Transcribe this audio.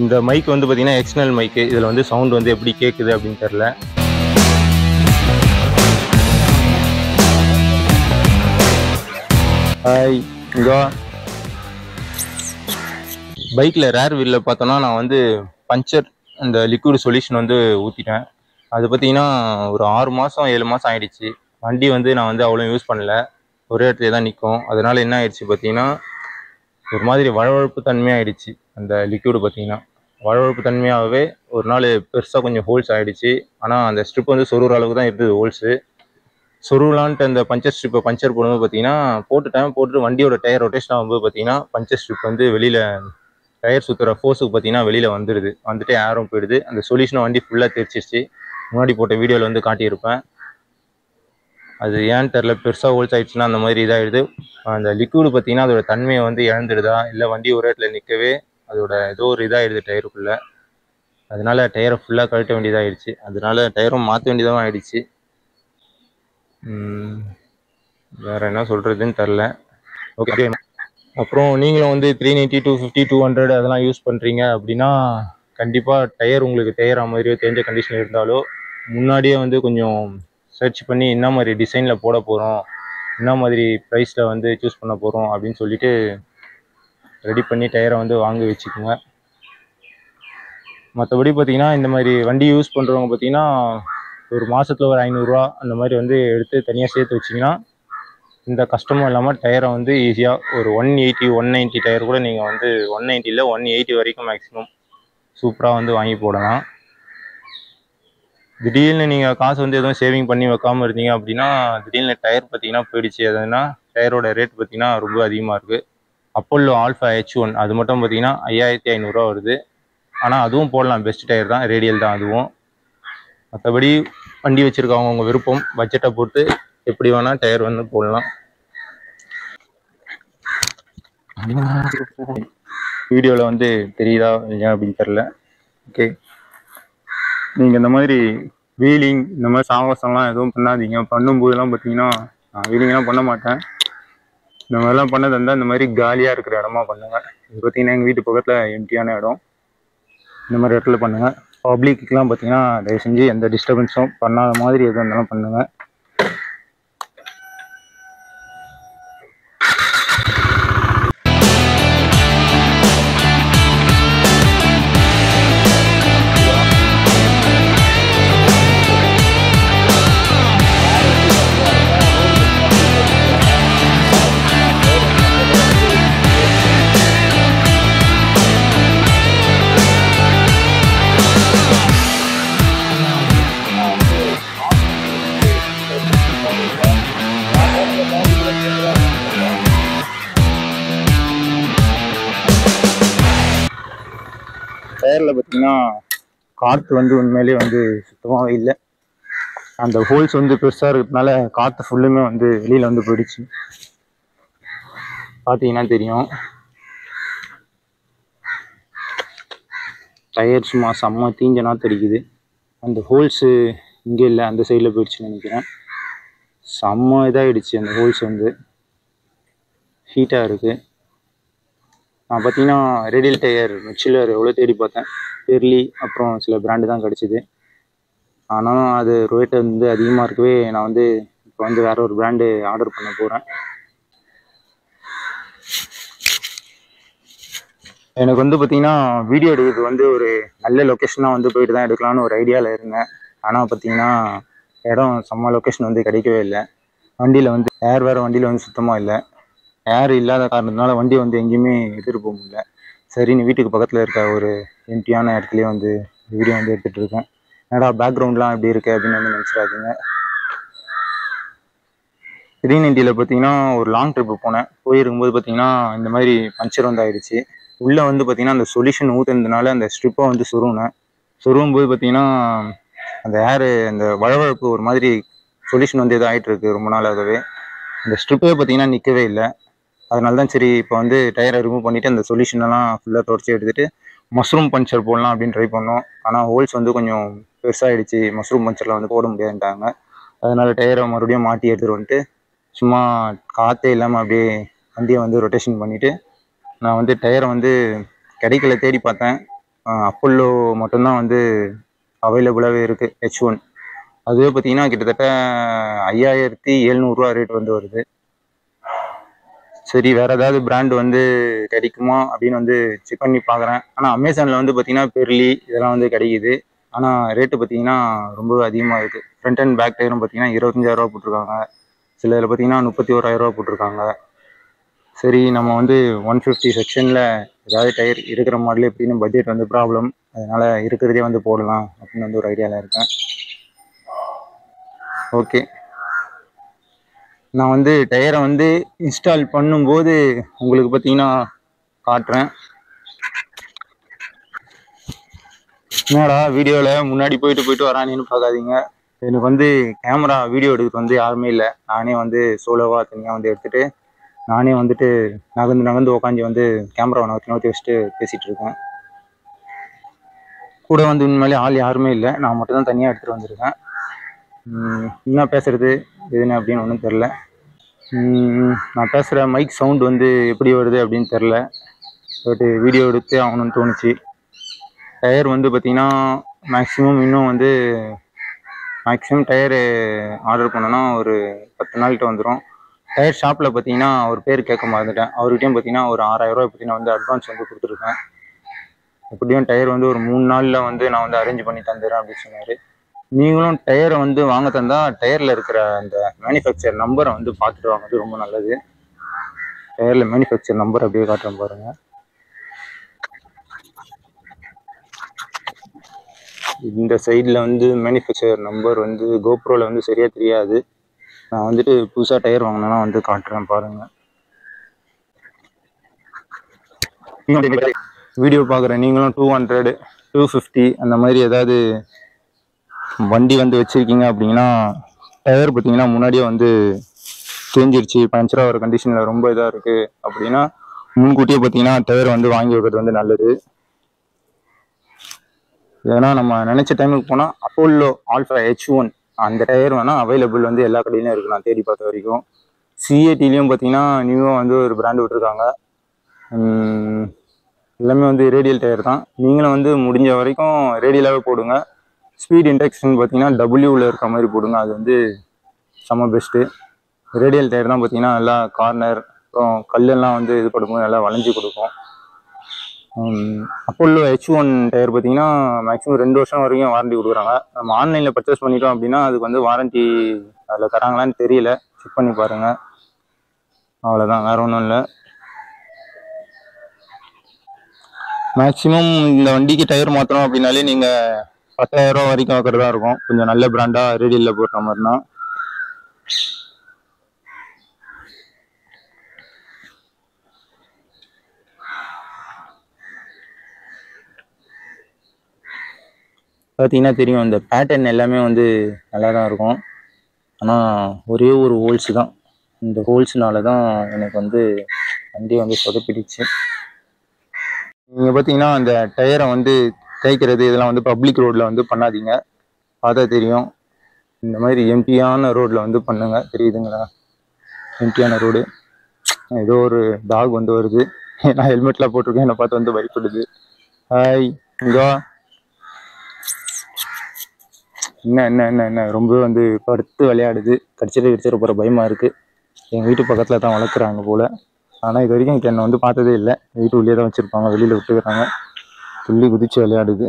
இந்த மைக் வந்து பார்த்தீங்கன்னா எக்ஸ்டர்னல் மைக்கு. இதில் வந்து சவுண்ட் வந்து எப்படி கேட்குது அப்படின்னு தெரில. ஹாய், இங்கோ பைக்கில் ரேர் வீலில் பார்த்தோன்னா நான் வந்து பஞ்சர் அந்த லிக்விட் சொல்யூஷன் வந்து ஊற்றிட்டேன். அது பார்த்தீங்கன்னா ஒரு 6 மாதம் 7 மாதம் ஆகிடுச்சு. வண்டி வந்து நான் வந்து அவ்வளோ யூஸ் பண்ணல, ஒரே இடத்துல தான் நிற்கும். அதனால என்ன ஆயிடுச்சு பார்த்தீங்கன்னா ஒரு மாதிரி வழவழப்பு தன்மையாகிடுச்சு. அந்த லிக்விடு பார்த்தீங்கன்னா வழவழப்பு தன்மையாகவே ஒரு நாள் பெருசாக கொஞ்சம் ஹோல்ஸ் ஆகிடுச்சு. ஆனால் அந்த ஸ்ட்ரிப் வந்து சொருகிற அளவுக்கு தான் இருந்தது ஹோல்ஸு. சொருகலான்ட்டு அந்த பஞ்சர் ஸ்ட்ரிப்பை பஞ்சர் போடும்போது பார்த்தீங்கன்னா போட்டுட்டு வண்டியோட டயர் ரொட்டேஷன் ஆகும்போது பார்த்தீங்கன்னா பஞ்சர் ஸ்ட்ரிப் வந்து வெளியில் டயர் சுற்றுற ஃபோர்ஸுக்கு பார்த்தீங்கன்னா வெளியில் வந்துட்டு ஏரும் போயிடுது. அந்த சொல்யூஷனை வண்டி ஃபுல்லாக தெரிச்சிருச்சு. முன்னாடி போட்ட வீடியோவில் வந்து காட்டியிருப்பேன். அது ஏன்னு தெரில, பெருசாக ஹோல்ஸ் ஆகிடுச்சுன்னா அந்த மாதிரி இதாகிடுது. அந்த லிக்விடு பார்த்தீங்கன்னா அதோட தன்மையை வந்து இழந்துடுதா, இல்லை வண்டி ஒரு இடத்துல நிற்கவே அதோட ஏதோ ஒரு இதாகிடுது டயருக்குள்ளே. அதனால டயரை ஃபுல்லாக கழட்ட வேண்டியதாகிடுச்சு. அதனால டயரும் மாற்ற வேண்டியதாக ஆகிடுச்சு. வேறு என்ன சொல்கிறதுன்னு தெரில. ஓகே, அப்புறம் நீங்களும் வந்து 390, 250, 200 அதெல்லாம் யூஸ் பண்ணுறீங்க அப்படின்னா கண்டிப்பாக டயர் உங்களுக்கு தேயிற மாதிரியோ தெரிஞ்ச கண்டிஷன் இருந்தாலோ முன்னாடியே வந்து கொஞ்சம் சர்ச் பண்ணி என்ன மாதிரி டிசைனில் போட போகிறோம், என்ன மாதிரி ப்ரைஸில் வந்து சூஸ் பண்ண போகிறோம் அப்படின்னு சொல்லிட்டு ரெடி பண்ணி டயரை வந்து வாங்கி வச்சுக்கோங்க. மற்றபடி பார்த்தீங்கன்னா இந்த மாதிரி வண்டி யூஸ் பண்ணுறவங்க பார்த்தீங்கன்னா ஒரு மாதத்தில் ஒரு 500 ரூபா அந்த மாதிரி வந்து எடுத்து தனியாக சேர்த்து வச்சிங்கன்னா இந்த கஷ்டமும் இல்லாமல் டயரை வந்து ஈஸியாக ஒரு 180, 190 டயர் கூட நீங்கள் வந்து 190 இல்லை 180 வரைக்கும் மேக்ஸிமம் சூப்பராக வந்து வாங்கி போடலாம். திடீர்னு நீங்கள் காசு வந்து எதுவும் சேவிங் பண்ணி வைக்காமல் இருந்தீங்க அப்படின்னா திடீர்னு டயர் பார்த்தீங்கன்னா போயிடுச்சு. அதுனா டயரோட ரேட் பார்த்தீங்கன்னா ரொம்ப அதிகமாக இருக்குது. அப்போல்லோ ஆல்ஃபா H1 அது மட்டும் பார்த்தீங்கன்னா 5500 ரூபா வருது. ஆனால் அதுவும் போடலாம், பெஸ்ட் டயர் தான், ரேடியல் தான் அதுவும். மற்றபடி வண்டி வச்சுருக்கவங்க உங்கள் விருப்பம், பட்ஜெட்டை பொறுத்து எப்படி வேணால் டயர் வந்து போடலாம். வீடியோவில் வந்து தெரியுதா இல்லையா அப்படின்னு தெரில. ஓகே, நீங்கள் இந்த மாதிரி வீலிங் இந்த மாதிரி சாகசம்லாம் எதுவும் பண்ணாதீங்க. பண்ணும்போதெல்லாம் பார்த்தீங்கன்னா நான் வீலிங்லாம் பண்ண மாட்டேன். இந்த மாதிரிலாம் பண்ணது இருந்தால் இந்த மாதிரி காலியாக இருக்கிற இடமா பண்ணுங்கள். இது பார்த்தீங்கன்னா எங்கள் வீட்டு பக்கத்தில் எம்டியான இடம். இந்த மாதிரி இடத்துல பண்ணுங்கள். பப்ளிக்குலாம் பார்த்தீங்கன்னா தயவு செஞ்சு எந்த டிஸ்டர்பன்ஸும் பண்ணாத மாதிரி எதுவும் இருந்தாலும் பண்ணுங்கள். டயரில் பார்த்தீங்கன்னா காற்று வந்து உண்மையிலே வந்து சுத்தமாகவே இல்லை. அந்த ஹோல்ஸ் வந்து பெருசாக இருக்கிறதுனால காற்று ஃபுல்லுமே வந்து வெளியில் வந்து போயிடுச்சு. பார்த்தீங்கன்னா தெரியும், டயர் சும்மா செம்ம தீஞ்சனா தெரிக்குது. அந்த ஹோல்ஸு இங்கே இல்லை, அந்த சைடில் போயிடுச்சுன்னு நினைக்கிறேன். செம்ம இதாகிடுச்சு. அந்த ஹோல்ஸ் வந்து ஹீட்டாக இருக்குது. நான் பார்த்தீங்கன்னா ரேடியல் டயர் மிச்சிலர் எவ்வளோ தேடி பார்த்தேன், பெர்லி அப்புறம் சில பிராண்டு தான் கிடச்சிது. ஆனாலும் அது ரேட்டு வந்து அதிகமாக இருக்கவே நான் வந்து இப்போ வந்து வேற ஒரு பிராண்டு ஆர்டர் பண்ண போகிறேன். எனக்கு வந்து பார்த்தீங்கன்னா வீடியோ எடுக்கிறது வந்து ஒரு நல்ல லொக்கேஷனாக வந்து போயிட்டு தான் எடுக்கலான்னு ஒரு ஐடியாவில் இருந்தேன். ஆனால் பார்த்தீங்கன்னா இடம் செம்ம லொக்கேஷன் வந்து கிடைக்கவே இல்லை. வண்டியில் வந்து ஏர் வேறு வண்டியில் வந்து சுத்தமாக இல்லை. ஏர் இல்லாத காரணத்தினால வண்டி வந்து எங்கேயுமே எடுத்துகிட்டு போக முடியல. சரின்னு வீட்டுக்கு பக்கத்தில் இருக்க ஒரு எம்டியான இடத்துலையே வந்து வீடியோ வந்து எடுத்துகிட்டு இருக்கேன். என்னடா பேக்ரவுண்ட்லாம் எப்படி இருக்குது அப்படின்னு வந்து நினச்சிடாதீங்க. 390 பார்த்தீங்கன்னா ஒரு லாங் ட்ரிப்பு போனேன். போயிருக்கும்போது பார்த்தீங்கன்னா இந்த மாதிரி பஞ்சர் வந்து ஆயிடுச்சு. உள்ளே வந்து பார்த்தீங்கன்னா அந்த சொல்யூஷன் ஊற்றுனதுனால அந்த ஸ்ட்ரிப்பை வந்து சொருகும்போது பார்த்தீங்கன்னா அந்த ஏரு அந்த வழவழப்பு ஒரு மாதிரி சொல்யூஷன் வந்து எதுவும் ஆகிட்டு இருக்கு ரொம்ப நாளாகவே. அந்த ஸ்ட்ரிப்பே பார்த்தீங்கன்னா நிற்கவே இல்லை. அதனால தான் சரி இப்போ வந்து டயரை ரிமூவ் பண்ணிவிட்டு அந்த சொல்யூஷனெல்லாம் ஃபுல்லாக தொடச்சி எடுத்துகிட்டு மஷ்ரூம் பஞ்சர் போடலாம் அப்படின்னு ட்ரை பண்ணோம். ஆனால் ஹோல்ஸ் வந்து கொஞ்சம் பெருசாகிடுச்சு. மஷ்ரூம் பஞ்சரில் வந்து போட முடியாதுன்ட்டாங்க. அதனால் டயரை மறுபடியும் மாட்டி எடுத்துகிட்டு வந்துட்டு சும்மா காற்றே இல்லாமல் அப்படியே வண்டியை வந்து ரொட்டேஷன் பண்ணிவிட்டு நான் வந்து டயரை வந்து கிடைக்கல, தேடி பார்த்தேன். அப்போல்லோ மட்டும்தான் வந்து அவைலபிளாகவே இருக்குது H1. அதுவே பார்த்தீங்கன்னா கிட்டத்தட்ட 5700 ரேட் வந்து வருது. சரி வேறு ஏதாவது பிராண்ட் வந்து கிடைக்குமா அப்படின்னு வந்து செக் பண்ணி பார்க்குறேன். ஆனால் அமேசானில் வந்து பார்த்தீங்கன்னா பெர்லி இதெல்லாம் வந்து கிடைக்குது. ஆனால் ரேட்டு பார்த்தீங்கன்னா ரொம்ப அதிகமாக இருக்குது. ஃப்ரண்ட் அண்ட் பேக் டயரும் பார்த்தீங்கன்னா 25,000 போட்டிருக்காங்க. சில இதில் பார்த்தீங்கன்னா 31,000 போட்டிருக்காங்க. சரி நம்ம வந்து 150 செக்ஷனில் ஏதாவது டயர் இருக்கிற மாடல் எப்படின்னு பட்ஜெட் வந்து ப்ராப்ளம், அதனால் இருக்கிறதே வந்து போடலாம் அப்படின்னு வந்து ஒரு ஐடியாவில் இருக்கேன். ஓகே, நான் வந்து டயரை வந்து இன்ஸ்டால் பண்ணும்போது உங்களுக்கு பார்த்தீங்கன்னா காட்டுறேன். என்னடா வீடியோவில் முன்னாடி போயிட்டு வரானேன்னு பார்க்காதீங்க. எனக்கு வந்து கேமரா வீடியோ எடுக்கிறது வந்து யாருமே இல்லை. நானே வந்து சோலோவாக தனியாக வந்து எடுத்துகிட்டு நானே வந்துட்டு நகர்ந்து உக்காஞ்சி வந்து கேமராவை நகர்த்தி வச்சுட்டு பேசிகிட்டு இருக்கேன். கூட வந்து உண்மையிலே ஆள் யாருமே இல்லை, நான் மட்டும் தான் தனியாக எடுத்துகிட்டு வந்திருக்கேன். என்ன பேசுறது எதுன்னு அப்படின்னு ஒன்றும் தெரில. நான் பேசுகிற மைக் சவுண்ட் வந்து எப்படி வருது அப்படின்னு தெரில. பட் வீடியோ எடுத்து ஆகணும்னு தோணுச்சு. டயர் வந்து பார்த்திங்கன்னா மேக்ஸிமம் டயரு ஆர்டர் பண்ணோன்னா ஒரு 10 நாள்கிட்ட வந்துடும். டயர் ஷாப்பில் பார்த்தீங்கன்னா ஒரு பேர் கேட்க மறந்துட்டேன். அவர்கிட்டையும் பார்த்தீங்கன்னா ஒரு 6,000 பார்த்தீங்கன்னா வந்து அட்வான்ஸ் வந்து கொடுத்துருக்கேன். எப்படியும் டயர் வந்து ஒரு 3 நாளில் வந்து நான் வந்து அரேஞ்ச் பண்ணி தந்துடுறேன் அப்படின்னு சொன்னார். நீங்களும் டயரை வந்து வாங்க தந்தால் டயரில் இருக்கிற அந்த மேனுஃபேக்சர் நம்பரை வந்து பார்த்துட்டு வாங்குறது ரொம்ப நல்லது. டயரில் மேனுஃபேக்சர் நம்பர் அப்படியே காட்டுறேன் பாருங்கள். இந்த சைடில் வந்து மேனுஃபேக்சர் நம்பர் வந்து கோப்ரோவில் வந்து சரியாக தெரியாது. நான் வந்துட்டு புதுசாக டயர் வாங்கினேன்னா வந்து காட்டுறேன் பாருங்கள். வீடியோ பார்க்குறேன் நீங்களும் 200, 250 அந்த மாதிரி ஏதாவது வண்டி வந்து வச்சுருக்கீங்க அப்படின்னா டயர் பார்த்தீங்கன்னா முன்னாடியே வந்து தேஞ்சிருச்சு, பஞ்சராக ஒரு கண்டிஷனில் ரொம்ப இதாக இருக்குது அப்படின்னா முன்கூட்டியே பார்த்தீங்கன்னா டயர் வந்து வாங்கி வைக்கிறது வந்து நல்லது. ஏன்னா நம்ம நினச்ச டைமுக்கு போனால் அப்போல்லோ ஆல்ஃபா H1 அந்த டயர் வேணால் அவைலபிள் வந்து எல்லா கடையிலும் இருக்குது. நான் தேடி பார்த்த வரைக்கும் CATலேயும் பார்த்தீங்கன்னா நியூவாக வந்து ஒரு பிராண்டு விட்டுருக்காங்க. எல்லாமே வந்து ரேடியல் டயர் தான். நீங்களும் வந்து முடிஞ்ச வரைக்கும் ரேடியலாகவே போடுங்க. ஸ்பீட் இன்டெக்ஷன் பார்த்தீங்கன்னா Wவில் இருக்க மாதிரி போடுங்க, அது வந்து செம்ம பெஸ்ட்டு. ரேடியல் டயர் தான் பார்த்தீங்கன்னா நல்லா கார்னர் அப்புறம் கல்லெல்லாம் வந்து இது பண்ணும்போது நல்லா வளைஞ்சி கொடுக்கும். அப்போல்லோ H1 டயர் பார்த்தீங்கன்னா மேக்ஸிமம் 2 வருஷம் வரைக்கும் வாரண்டி கொடுக்குறாங்க. நம்ம ஆன்லைனில் பர்ச்சேஸ் பண்ணிட்டோம் அப்படின்னா அதுக்கு வந்து வாரண்டி அதில் தராங்களான்னு தெரியல, செக் பண்ணி பாருங்கள். அவ்வளோதான், வேறு ஒன்றும் இல்லை. மேக்ஸிமம் இந்த வண்டிக்கு டயர் மாற்றணும் அப்படின்னாலே நீங்கள் 10,000 வரைக்கும் வைக்கிறதா இருக்கும். கொஞ்சம் நல்ல பிராண்டாக ரேடியலில் போடுற மாதிரினா. பார்த்தீங்கன்னா தெரியும், இந்த பேட்டர்ன் எல்லாமே வந்து நல்லா தான் இருக்கும். ஆனால் ஒரே ஒரு ஹோல்ஸு தான், இந்த ஹோல்ஸ்னால தான் எனக்கு வந்து வண்டி வந்து சொதப்பிடுச்சு. நீங்கள் பார்த்தீங்கன்னா அந்த டயரை வந்து தேய்க்கிறது இதெல்லாம் வந்து பப்ளிக் ரோட்டில் வந்து பண்ணாதீங்க. பார்த்தா தெரியும், இந்த மாதிரி எம்டியான ரோட்டில் வந்து பண்ணுங்க. தெரியுதுங்களா, எம்டியான ரோடு. ஏதோ ஒரு டாக் வந்து வருது, நான் ஹெல்மெட்லாம் போட்டிருக்கேன், என்னை பார்த்து வந்து பயப்படுது. ஹாய், இங்கோ என்ன ரொம்ப வந்து படுத்து விளையாடுது. கடிச்சிட போகிற பயமாக இருக்குது. எங்கள் வீட்டு பக்கத்தில் தான் வளர்க்குறாங்க போல். ஆனால் இது வரைக்கும் என்னை வந்து பார்த்ததே இல்லை. வீட்டு உள்ளே தான் வச்சுருப்பாங்க, வெளியில் விட்டுக்கிறாங்க. துள்ளி குதித்து விளையாடுது.